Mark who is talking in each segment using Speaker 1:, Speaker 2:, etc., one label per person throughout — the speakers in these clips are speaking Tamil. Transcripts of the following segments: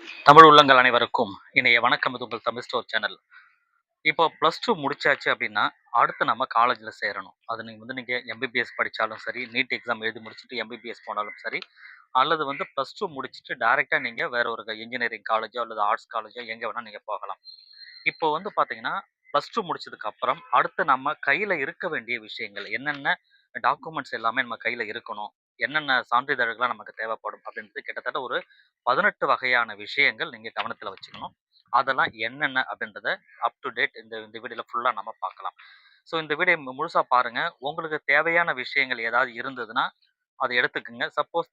Speaker 1: தமிழ் உள்ளங்கள் அனைவருக்கும் இணைய வணக்கம். இது உங்கள் தமிழ் ஸ்டோர் சேனல். இப்போ +2 முடிச்சாச்சு அப்படின்னா, அடுத்து நம்ம காலேஜ்ல சேரணும். அது நீங்க எம்பிபிஎஸ் படிச்சாலும் சரி, நீட் எக்ஸாம் எழுதி முடிச்சுட்டு எம்பிபிஎஸ் போனாலும் சரி, அல்லது +2 முடிச்சுட்டு டைரக்ட்டா நீங்க வேற ஒரு இன்ஜினியரிங் காலேஜோ அல்லது ஆர்ட்ஸ் காலேஜோ எங்க வேணா நீங்க போகலாம். இப்போ பார்த்தீங்கன்னா, +2 முடிச்சதுக்கு அப்புறம் அடுத்து நம்ம கையில இருக்க வேண்டிய விஷயங்கள் என்னென்ன டாக்குமெண்ட்ஸ் எல்லாமே நம்ம கையில இருக்கணும். என்னென்ன சான்றிதழ்கள்லாம் நமக்கு தேவைப்படும் அப்படின்றது கிட்டத்தட்ட ஒரு 18 வகையான விஷயங்கள் நீங்க கவனத்துல வச்சுக்கணும். அதெல்லாம் என்னென்ன அப்படின்றத அப் டு டேட் இந்த இந்த வீடியோல ஃபுல்லா நம்ம பார்க்கலாம். ஸோ இந்த வீடியோ முழுசா பாருங்க. உங்களுக்கு தேவையான விஷயங்கள் ஏதாவது இருந்ததுன்னா, அத எடுத்துக்கங்க. சப்போஸ்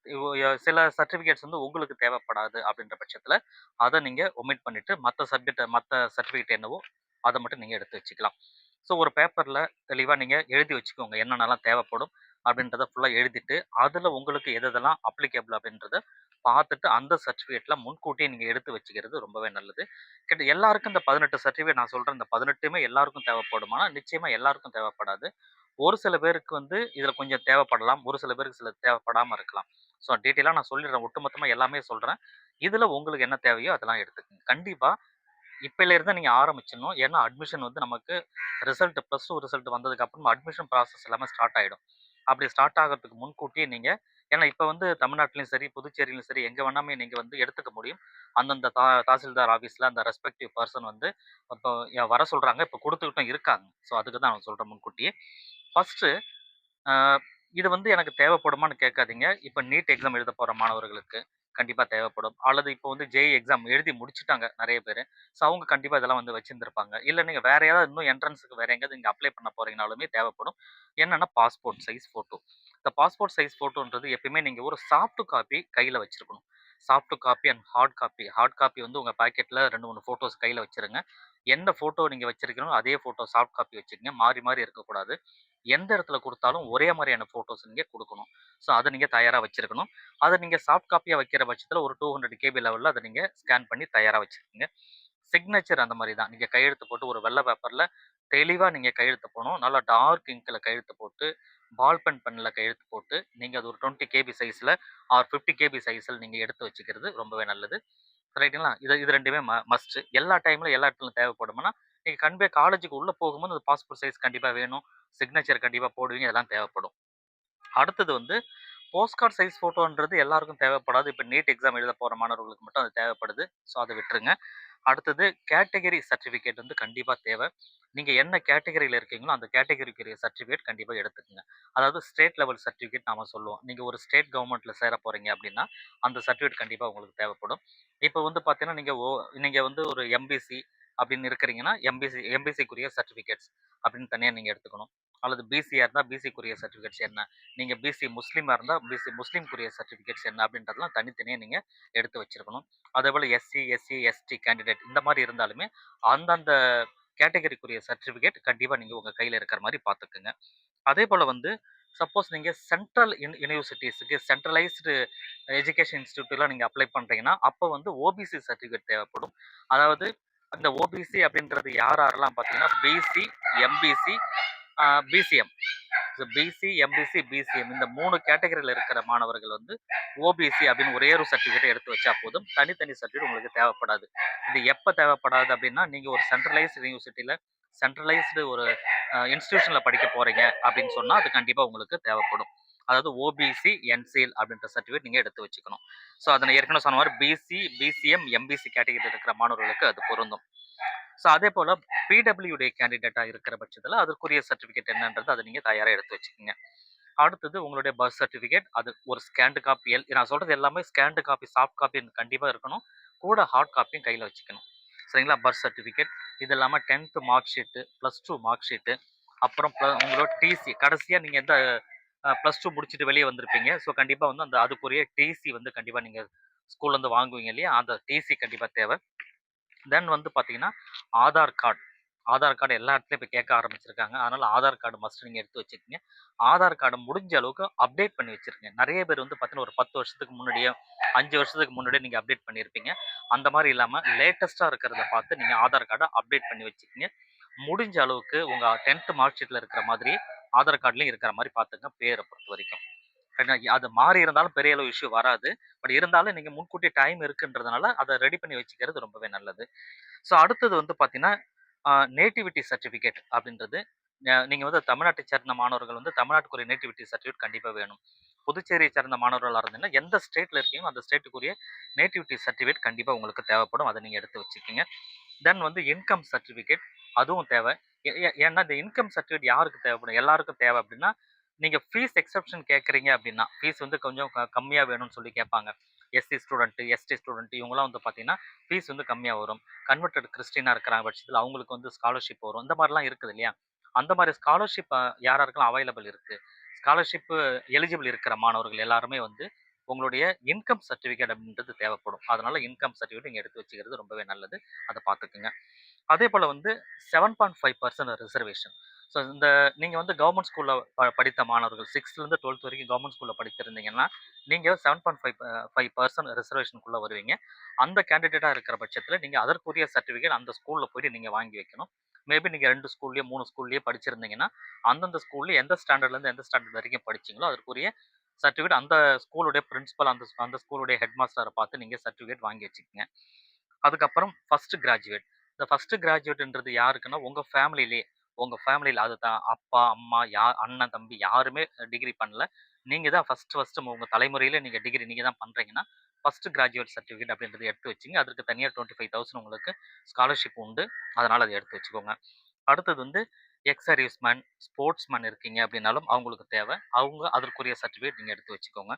Speaker 1: சில சர்டிஃபிகேட்ஸ் உங்களுக்கு தேவைப்படாது அப்படின்ற பட்சத்துல, அத நீங்க ஒமிட் பண்ணிட்டு மத்த சர்டிஃபிகேட் என்னவோ அத மட்டும் நீங்க எடுத்து வச்சுக்கலாம். ஸோ ஒரு பேப்பர்ல தெளிவா நீங்க எழுதி வச்சுக்கோங்க. என்னென்னலாம் தேவைப்படும் அப்படின்றத ஃபுல்லா எழுதிட்டு, அதுல உங்களுக்கு எதெல்லாம் அப்ளிகேபிள் அப்படின்றத பார்த்துட்டு, அந்த சர்டிஃபிகேட்ல முன்கூட்டியே நீங்க எடுத்து வச்சுக்கிறது ரொம்பவே நல்லது. எல்லாருக்கும் இந்த 18 சர்டிஃபிகேட் நான் சொல்றேன். இந்த 18மே எல்லாருக்கும் தேவைப்படுமானா, நிச்சயமா எல்லாருக்கும் தேவைப்படாது. ஒரு சில பேருக்கு இதுல கொஞ்சம் தேவைப்படலாம். ஒரு சில பேருக்கு சில தேவைப்படாம இருக்கலாம். ஸோ டீட்டெயிலா நான் சொல்லிடுறேன். ஒட்டுமொத்தமா எல்லாமே சொல்றேன். இதுல உங்களுக்கு என்ன தேவையோ அதெல்லாம் எடுத்துக்கங்க. கண்டிப்பா இப்பயில இருந்து நீங்க ஆரம்பிச்சிடணும். ஏன்னா அட்மிஷன் நமக்கு +2 ரிசல்ட் வந்ததுக்கு அப்புறம் அட்மிஷன் ப்ராசஸ் எல்லாமே ஸ்டார்ட் ஆயிடும். அப்படி ஸ்டார்ட் ஆகுறதுக்கு முன்கூட்டியே நீங்க ஏன்னா இப்ப தமிழ்நாட்டிலயும் சரி, புதுச்சேரியிலும் சரி எங்க வேணாமே நீங்க எடுத்துக்க முடியும். அந்தந்த தாசில்தார் ஆஃபீஸ்ல அந்த ரெஸ்பெக்டிவ் பெர்சன் இப்போ வர சொல்றாங்க. இப்ப குடுத்துக்கிட்டும் இருக்காங்க. ஸோ அதுக்கு தான் நான் சொல்றேன் முன்கூட்டியே. ஃபர்ஸ்ட்டு ஆ இது எனக்கு தேவைப்படுமான்னு கேட்காதீங்க. இப்ப நீட் எக்ஸாம் எழுதப் போற மாணவர்களுக்கு கண்டிப்பா தேவைப்படும். அல்லது இப்போ ஜேஇ எக்ஸாம் எழுதி முடிச்சுட்டாங்க நெறைய பேரு. ஸோ அவங்க கண்டிப்பா இதெல்லாம் வச்சிருந்திருப்பாங்க. இல்ல நீங்க வேற ஏதாவது இன்னும் என்ட்ரன்ஸ்க்கு வேற எங்கேயாவது நீங்க அப்ளை பண்ண போறீங்கனாலுமே தேவைப்படும். என்னன்னா பாஸ்போர்ட் சைஸ் ஃபோட்டோ. இந்த பாஸ்போர்ட் சைஸ் ஃபோட்டோன்றது எப்பயுமே நீங்க ஒரு சாஃப்ட் காப்பி கையில வச்சிருக்கணும். Soft copy and hard copy. Hard copy உங்க பாக்கெட்ல 2, 3 ஃபோட்டோஸ் கையில வச்சிருங்க. எந்த ஃபோட்டோ நீங்க வச்சிருக்கீங்களோ அதே ஃபோட்டோ சாஃப்ட் காப்பி வச்சுக்கங்க. மாறி மாறி இருக்கக்கூடாது. எந்த இடத்துல குடுத்தாலும் ஒரே மாரியான ஃபோட்டோஸ் நீங்க குடுக்கணும். ஸோ அத நீங்க தயாரா வச்சிருக்கணும். அத நீங்க சாஃப்ட் காப்பியா வைக்கிற பட்சத்தில ஒரு 200 கேபி லெவல்ல அத நீங்க ஸ்கேன் பண்ணி தயாரா வச்சுக்கங்க. சிக்னேச்சர் அந்த மாரி தான். நீங்க கையெழுத்து போட்டு ஒரு வெள்ள பேப்பர்ல தெளிவா நீங்க கையெழுத்து போடணும். நல்லா டார்க் இங்க்ல கையெழுத்து போட்டு, பால் பென்ல கையெழுத்து போட்டு, நீங்க அது ஒரு 20 கேபி சைஸ்ல ஆர் 50 கேபி சைஸ்ல நீங்க எடுத்து வச்சுக்கிறது ரொம்பவே நல்லது. ரைட்டுங்களா? இது 2மே மஸ்ட். எல்லா டைம்ல எல்லா இடத்துலயும் தேவைப்படுமானா, நீங்க கண்டிப்பா காலேஜுக்கு உள்ள போகும்போது அந்த பாஸ்போர்ட் சைஸ் கண்டிப்பா வேணும். சிக்னேச்சர் கண்டிப்பா போடுவீங்க. இதெல்லாம் தேவைப்படும். அடுத்தது போஸ்ட் கார்ட் சைஸ் ஃபோட்டோன்றது எல்லாருக்கும் தேவைப்படாது. இப்ப நீட் எக்ஸாம் எழுத போற மாணவர்களுக்கு மட்டும் அது தேவைப்படுது. ஸோ அத விட்டுருங்க. அடுத்தது கேட்டகரி சர்டிஃபிகேட் கண்டிப்பா தேவை. நீங்க என்ன கேட்டகரியில இருக்கீங்களோ, அந்த கேட்டகரிக்குரிய சர்டிஃபிகேட் கண்டிப்பா எடுத்துக்கங்க. அதாவது ஸ்டேட் லெவல் சர்டிஃபிகேட் நாம சொல்லுவோம். நீங்க ஒரு ஸ்டேட் கவர்ன்மென்ட்ல சேர போறீங்க அப்படின்னா, அந்த சர்டிஃபிகேட் கண்டிப்பா உங்களுக்கு தேவைப்படும். இப்ப பார்த்தீங்கன்னா, நீங்க ஒரு எம்பிசி அப்படின்னு இருக்கிறீங்கன்னா, எம்பிசிக்குரிய சர்டிஃபிகேட்ஸ் அப்படின்னு தனியா நீங்க எடுத்துக்கணும். அல்லது பிசியா இருந்தா பிசிக்குரிய சர்டிஃபிகேட்ஸ் என்ன? நீங்க பிசி முஸ்லீமா இருந்தா பிசி முஸ்லீம்க்குரிய சர்டிஃபிகேட்ஸ் என்ன? அப்படின்றதெல்லாம் தனித்தனியா நீங்க எடுத்து வச்சிருக்கணும். அதேபோல எஸ்சி, எஸ்சி, எஸ்டி கேண்டிடேட் இந்த மாரி இருந்தாலுமே, அந்தந்த கேட்டகரிக்குரிய சர்டிஃபிகேட் கண்டிப்பா நீங்க உங்க கையில இருக்கிற மாரி பார்த்துக்கங்க. அதேபோல சப்போஸ் நீங்க சென்ட்ரல் யூனிவர்சிட்டீஸ்க்கு சென்ட்ரலைஸ்டு எஜுகேஷன் இன்ஸ்டிடியூட்லாம் நீங்க அப்ளை பண்றீங்கன்னா, அப்ப ஓபிசி சர்டிஃபிகேட் தேவைப்படும். அதாவது அந்த ஓபிசி அப்படின்றது யார் யாரெல்லாம் பார்த்தீங்கன்னா, BC, MBC, BCM. BC, MBC, BCM இந்த 3 கேட்டகரியில இருக்கிற மாணவர்கள் ஓபிசி அப்படின்னு ஒரே ஒரு சர்டிஃபிகேட் எடுத்து வச்சா போதும். தனித்தனி சர்டிஃபிகேட் உங்களுக்கு தேவைப்படாது. இது எப்ப தேவைப்படாது அப்படின்னா, நீங்க ஒரு சென்ட்ரலைஸ்டு யூனிவர்சிட்டில சென்ட்ரலைஸ்டு ஒரு இன்ஸ்டிடியூஷன்ல படிக்க போறீங்க அப்படின்னு சொன்னா, அது கண்டிப்பா உங்களுக்கு தேவைப்படும். அதாவது ஓபிசி, என்சிஎல் அப்படின்ற சர்டிஃபிகேட் நீங்க எடுத்து வச்சுக்கணும். ஸோ அத நான் ஏற்கனவே சொன்ன மாரி பிசி, பிசிஎம், எம்பிசி கேட்டகரியில இருக்கிற மாணவர்களுக்கு அது பொருந்தும். ஸோ அதே போல பிடபிள்யூடி கேண்டிடேட்டா இருக்கிற பட்சத்துல அதற்குரிய சர்டிஃபிகேட் என்னன்றது அத நீங்க தயாரா எடுத்து வச்சுக்கங்க. அடுத்தது உங்களுடைய பர்த் சர்டிஃபிகேட். அது ஒரு ஸ்கேன்டு காப்பி. நான் சொல்றது எல்லாமே ஸ்கேன்டு காப்பி, சாஃப்ட் காப்பி கண்டிப்பா இருக்கணும். கூட ஹார்ட் காப்பியும் கையில வச்சுக்கணும். சரிங்களா? Birth certificate. இது இல்லாம 10த் மார்க் ஷீட், +2 மார்க் ஷீட், அப்புறம் உங்களோட டிசி. கடைசியா நீங்க எந்த +2 முடிச்சுட்டு வெளிய வந்திருப்பீங்க. ஸோ கண்டிப்பா அந்த அதுக்குரிய டிசி கண்டிப்பா நீங்க ஸ்கூல்ல இருந்து வாங்குவீங்க இல்லையா? அந்த டிசி கண்டிப்பா தேவை. தென் பார்த்தீங்கன்னா, ஆதார் கார்டு. ஆதார் கார்டு எல்லா இடத்துலயும் இப்ப கேட்க ஆரம்பிச்சிருக்காங்க. அதனால ஆதார் கார்டு மஸ்ட் நீங்க எடுத்து வச்சுக்கங்க. ஆதார் கார்ட முடிஞ்ச அளவுக்கு அப்டேட் பண்ணி வச்சிருங்க. நெறைய பேர் பார்த்தீங்கன்னா, ஒரு 10 வருஷத்துக்கு முன்னாடியோ, 5 வருஷத்துக்கு முன்னாடியே நீங்க அப்டேட் பண்ணியிருப்பீங்க. அந்த மாரி இல்லாம லேட்டஸ்ட்டா இருக்கிறத பார்த்து நீங்க ஆதார் கார்ட அப்டேட் பண்ணி வச்சுக்கங்க. முடிஞ்ச அளவுக்கு உங்க 10த் மார்க் ஷீட்ல இருக்கிற மாதிரி ஆதார் கார்ட்லயும் இருக்கிற மாரி பார்த்துக்கங்க, பேர பொறுத்தவரைக்கும். ஏன்னா அது மாறி இருந்தாலும் பெரிய அளவு இஷ்யூ வராது. பட் இருந்தாலும் நீங்க முன்கூட்டியே டைம் இருக்குன்றதுனால அத ரெடி பண்ணி வச்சுக்கிறது ரொம்பவே நல்லது. ஸோ அடுத்தது வந்து பார்த்தீங்கன்னா, நேட்டிவிட்டி சர்டிஃபிகேட் அப்படின்றது நீங்க வந்து தமிழ்நாட்டை சேர்ந்த மாணவர்கள் வந்து தமிழ்நாட்டுக்குரிய நேட்டிவிட்டி சர்டிஃபிகேட் கண்டிப்பா வேணும். புதுச்சேரியை சேர்ந்த மாணவர்களா இருந்தீங்கன்னா, எந்த ஸ்டேட்ல இருக்கீங்களோ அந்த ஸ்டேட்டுக்குரிய நேட்டிவிட்டி சர்டிஃபிகேட் கண்டிப்பா உங்களுக்கு தேவைப்படும். அத நீங்க எடுத்து வச்சுக்கங்க. தென் வந்து இன்கம் சர்டிஃபிகேட் அதுவும் தேவை. ஏன்னா இந்த இன்கம் சர்டிஃபிகேட் யாருக்கு தேவைப்படும்? எல்லாருக்கும் தேவை அப்படின்னா, நீங்க ஃபீஸ் எக்செப்ஷன் கேட்கறீங்க அப்படின்னா, ஃபீஸ் வந்து கொஞ்சம் கம்மியா வேணும்னு சொல்லி கேட்பாங்க. எஸ்சி ஸ்டூடெண்ட், எஸ்டி ஸ்டூடெண்ட் இவங்கலாம் வந்து பார்த்தீங்கன்னா, ஃபீஸ் வந்து கம்மியா வரும். கன்வெர்ட்டட் கிறிஸ்டியனா இருக்கிற பட்சத்தில அவங்களுக்கு வந்து ஸ்காலர்ஷிப் வரும். இந்த மாரிலாம் இருக்குது இல்லையா? அந்த மாரி ஸ்காலர்ஷிப் யார் யாருக்கெல்லாம் அவைலபிள் இருக்கு? ஸ்காலர்ஷிப் எலிஜிபிள் இருக்கிற மாணவர்கள் எல்லாருமே வந்து உங்களுடைய இன்கம் சர்டிஃபிகேட் அப்படின்றது தேவைப்படும். அதனால இன்கம் சர்டிஃபிகேட் நீங்க எடுத்து வச்சுக்கிறது ரொம்பவே நல்லது. அத பார்த்துக்கங்க. அதேபோல வந்து 7.5% ரிசர்வேஷன். ஸோ இந்த நீங்க வந்து கவர்ன்மென்ட் ஸ்கூல்ல படித்த மாணவர்கள் 6லேருந்து 12த் வரைக்கும் கவர்ன்மென்ட் ஸ்கூல்ல படித்திருந்தீங்கன்னா, நீங்க 7.5% ரிசர்வேஷனுக்குள்ள வருவீங்க. அந்த கேண்டிடேட்டா இருக்கிற பட்சத்தில நீங்க அதற்குரிய சர்டிஃபிகேட் அந்த ஸ்கூல்ல போயிட்டு நீங்க வாங்கி வைக்கணும். மேபி நீங்க 2 ஸ்கூல்லயோ, 3 ஸ்கூல்லயோ படிச்சிருந்தீங்கன்னா, அந்தந்த ஸ்கூல்ல எந்த ஸ்டாண்டர்ட்லேருந்து எந்த ஸ்டாண்டர்ட் வரைக்கும் படிச்சீங்களோ, அதற்குரிய சர்டிஃபிகேட் அந்த ஸ்கூலுடைய பிரின்சிபல், அந்த அந்த ஸ்கூலுடைய ஹெட் மாஸ்டர பார்த்து நீங்க சர்டிஃபிகேட் வாங்கி வச்சுக்கங்க. அதுக்கப்புறம் ஃபர்ஸ்ட் கிராஜுவேட். இந்த ஃபர்ஸ்ட் கிராஜுவேட்ன்றது யாருக்குன்னா, உங்க ஃபேமிலியில அதுதான் அப்பா, அம்மா, அண்ணன், தம்பி யாருமே டிகிரி பண்ணல. நீங்க தான் ஃபர்ஸ்ட் உங்க தலைமுறையில நீங்க டிகிரி நீங்க தான் பண்றீங்கன்னா, ஃபர்ஸ்ட் கிராஜுவேட் சர்டிஃபிகேட் அப்படின்றத எடுத்து வச்சுங்க. அதற்கு தனியா 25,000 உங்களுக்கு ஸ்காலர்ஷிப் உண்டு. அதனால அத எடுத்து வச்சுக்கோங்க. அடுத்தது வந்து எக்ஸ் சர்வீஸ்மேன், ஸ்போர்ட்ஸ்மேன் இருக்கீங்க அப்படின்னாலும் அவங்களுக்கு தேவை. அவங்க அதற்குரிய சர்டிஃபிகேட் நீங்க எடுத்து வச்சுக்கோங்க.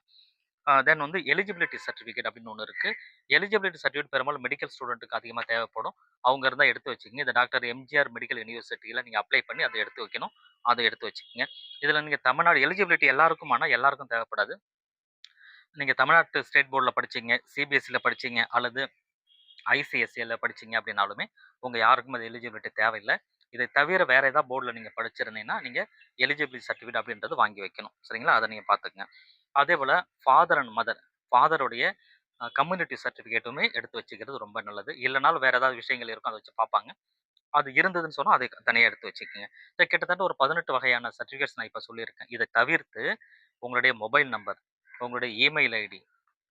Speaker 1: தென் வந்து எலிஜிபிலிட்டி சர்டிஃபிகேட் அப்படின்னு ஒண்ணு இருக்கு. எலிஜிபிலிட்டி சர்டிஃபிகேட் பெரும்பாலும் மெடிக்கல் ஸ்டூடெண்ட்க்கு அதிகமா தேவைப்படும். அவங்க இருந்தா எடுத்து வச்சுக்கங்க. இந்த டாக்டர் எம்ஜிஆர் மெடிக்கல் யூனிவர்சிட்டில நீங்க அப்ளை பண்ணி அத எடுத்து வைக்கணும். அத எடுத்து வச்சுக்கங்க. இதுல நீங்க தமிழ்நாடு எலிஜிபிலிட்டி எல்லாருக்குமானா எல்லாருக்கும் தேவைப்படாது. நீங்க தமிழ்நாட்டு ஸ்டேட் போர்ட்ல படிச்சீங்க, சிபிஎஸ்சில படிச்சீங்க அல்லது ஐசிஎஸ்சில படிச்சீங்க அப்படின்னாலுமே, உங்க யாருக்கும் அது எலிஜிபிலிட்டி தேவையில்ல. இதை தவிர வேற ஏதாவது போர்ட்ல நீங்க படிச்சிருந்தீங்கன்னா, நீங்க எலிஜிபிலிட்டி சர்டிஃபிகேட் அப்படின்றது வாங்கி வைக்கணும். சரிங்களா? அத நீங்க பார்த்துக்கங்க. அதேபோல ஃபாதர் அண்ட் மதர், ஃபாதருடைய கம்யூனிட்டி சர்டிஃபிகேட்டுமே எடுத்து வச்சுக்கிறது ரொம்ப நல்லது. இல்லனாலும் வேற ஏதாவது விஷயங்கள் இருக்கும். அத வச்சு பார்ப்பாங்க. அது இருந்ததுன்னு சொன்னா, அதை தனியா எடுத்து வச்சுக்கங்க. கிட்டத்தட்ட ஒரு 18 வகையான சர்டிஃபிகேட்ஸ் நான் இப்ப சொல்லியிருக்கேன். இத தவிர்த்து உங்களுடைய மொபைல் நம்பர், உங்களுடைய இமெயில் ஐடி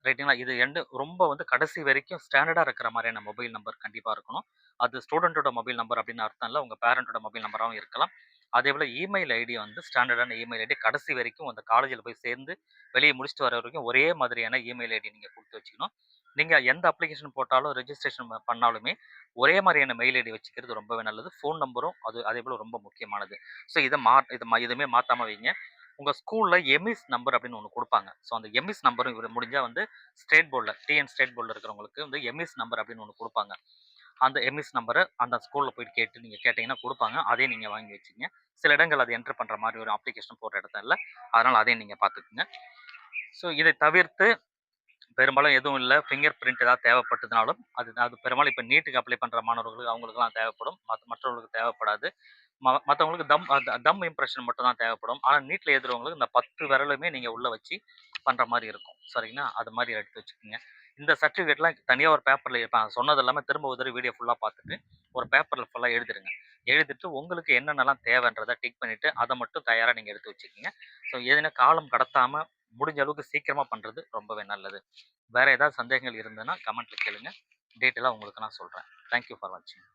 Speaker 1: ரைட்டுங்களா? இது 2 ரொம்ப வந்து கடைசி வரைக்கும் ஸ்டாண்டர்டா இருக்கிற மாரியான மொபைல் நம்பர் கண்டிப்பா இருக்கணும். அது ஸ்டூடெண்ட்டோட மொபைல் நம்பர் அப்படின்னு அர்த்தம் இல்ல. உங்க பேரண்ட்டோட மொபைல் நம்பராவும் இருக்கலாம். அதேபோல இமெயில் ஐடி வந்து ஸ்டாண்டர்டான இமெயில் ஐடி கடைசி வரைக்கும் அந்த காலேஜ்ல போய் சேர்ந்து வெளிய முடிச்சுட்டு வர வரைக்கும் ஒரே மாதிரியான இமெயில் ஐடி நீங்க குடுத்து வச்சுக்கணும். நீங்க எந்த அப்ளிகேஷன் போட்டாலும் ரெஜிஸ்ட்ரேஷன் பண்ணாலுமே ஒரே மாரியான மெயில் ஐடி வச்சுக்கிறது ரொம்பவே நல்லது. ஃபோன் நம்பரும் அதேபோல ரொம்ப முக்கியமானது. ஸோ எதுவுமே மாத்தாம வைங்க. உங்க ஸ்கூல்ல எமிஸ் நம்பர் அப்படின்னு ஒண்ணு குடுப்பாங்க. ஸோ அந்த எமிஸ் நம்பரும் முடிஞ்சா வந்து ஸ்டேட் போர்ட்ல ஸ்டேட் போர்ட்ல இருக்கிறவங்களுக்கு வந்து எமிஸ் நம்பர் அப்படின்னு ஒண்ணு குடுப்பாங்க. அந்த எமிஸ் நம்பர அந்த ஸ்கூல்ல போயிட்டு நீங்க கேட்டீங்கன்னா குடுப்பாங்க. அதையும் நீங்க வாங்கி வச்சுக்கங்க. சில இடங்கள் அத என்டர் பண்ற மாரி ஒரு அப்ளிகேஷன் போடுற இடத்துல இல்ல. அதனால அதையும் நீங்க பார்த்துக்கங்க. ஸோ இதை தவிர்த்து பெரும்பாலும் எதுவும் இல்ல. ஃபிங்கர் பிரிண்ட் ஏதாவது தேவைப்பட்டதுனாலும், அது அது பெரும்பாலும் இப்ப நீட்க்கு அப்ளை பண்ற மாணவர்களுக்கு அவங்களுக்கெல்லாம் தேவைப்படும். மற்றவர்களுக்கு தேவைப்படாது. மத்தவங்களுக்கு தம் இம்ப்ரஷன் மட்டும் தான் தேவைப்படும். ஆனா நீட்ல எழுதுறவங்களுக்கு இந்த 10 விரலுமே நீங்க உள்ள வச்சு பண்ற மாரி இருக்கும். சரிங்களா? அது மாரி எடுத்து வச்சுக்கங்க. இந்த சர்டிஃபிகேட்லாம் தனியா ஒரு பேப்பர்ல இப்ப நான் சொன்னது எல்லாமே திரும்ப ஒரு தடவ வீடியோ ஃபுல்லா பார்த்துட்டு, ஒரு பேப்பர்ல ஃபுல்லா எழுதிருங்க. எழுதிட்டு உங்களுக்கு என்னென்னலாம் தேவைன்றத டிக் பண்ணிட்டு, அத மட்டும் தயாரா நீங்க எடுத்து வச்சுக்கங்க. ஸோ எதுனா காலம் கடத்தாம முடிஞ்ச அளவுக்கு சீக்கிரமா பண்றது ரொம்பவே நல்லது. வேற ஏதாவது சந்தேகங்கள் இருந்ததுன்னா கமெண்ட்ல கேளுங்க. டீட்டெயிலா உங்களுக்கு நான் சொல்றேன். தேங்க் யூ ஃபார் வாட்சிங்.